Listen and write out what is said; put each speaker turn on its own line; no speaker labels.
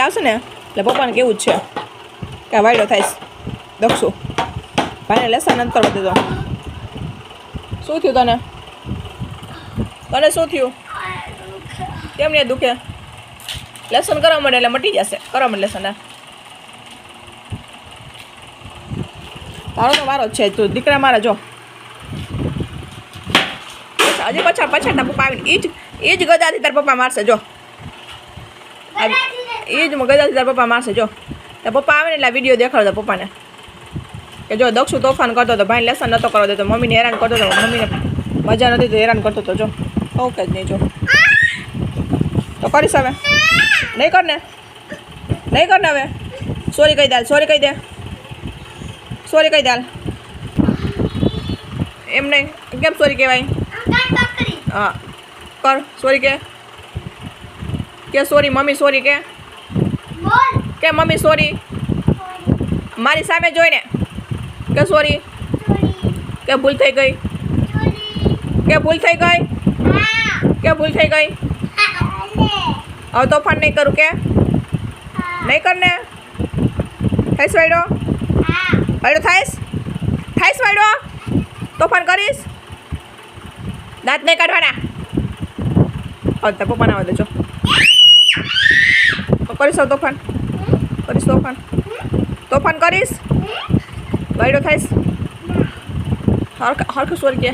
આવશે ને એટલે પપ્પાને કેવું જ છે કે વાયડો થાય દક્ષું ભાઈને લેસન અંતર દીધો. શું થયું તને? તને શું થયું? કેમ ને દુખે? લેસન કરવા મળે એટલે મટી જશે. કરવા મળે લેસન. તારો તો વારો જ છે. તું દીકરા મારા જો હજી પછાડ તાર પપ્પા આવીને એ જ ગદાથી તાર પપ્પા મારશે જો. એ જ ગદાથી તાર પપ્પા મારશે જો. તાર પપ્પા આવે ને એટલે વિડીયો દેખાડો તો પપ્પાને કે જો દક્ષુ તોફાન કરતો હતો, ભાઈ લેસન નહોતો કરવા દેતો, મમ્મીને હેરાન કરતો હતો, મમ્મીને મજા નથી તો હેરાન કરતો હતો જો. ઓકે જ નહીં જો તો કરીશ હવે. નહીં કર ને, નહીં કર ને હવે. સોરી કહી દે, સોરી કહી દે, સોરી કહી દે. એમ નહીં કેમ સોરી કહેવાય? હા કર સોરી કે સોરી મમ્મી સોરી કે મમ્મી સોરી મારી સામે જોઈને કે સોરી કે ભૂલ થઈ ગઈ કે ભૂલ થઈ ગઈ કે ભૂલ થઈ ગઈ. હવે તોફાન નહીં કરું કે નહીં કર ને. થઈશ વાયડો? વાયડો થાઈશ વાયડો? તોફાન કરીશ? દાંત નહીં કાઢવાના. હવે તાર પપ્પાને આવવા દેજો. કરીશ હવે તોફાન? કરીશ તોફાન? તોફાન કરીશ? વાયડો થાઈશ? હરખું સોરી કે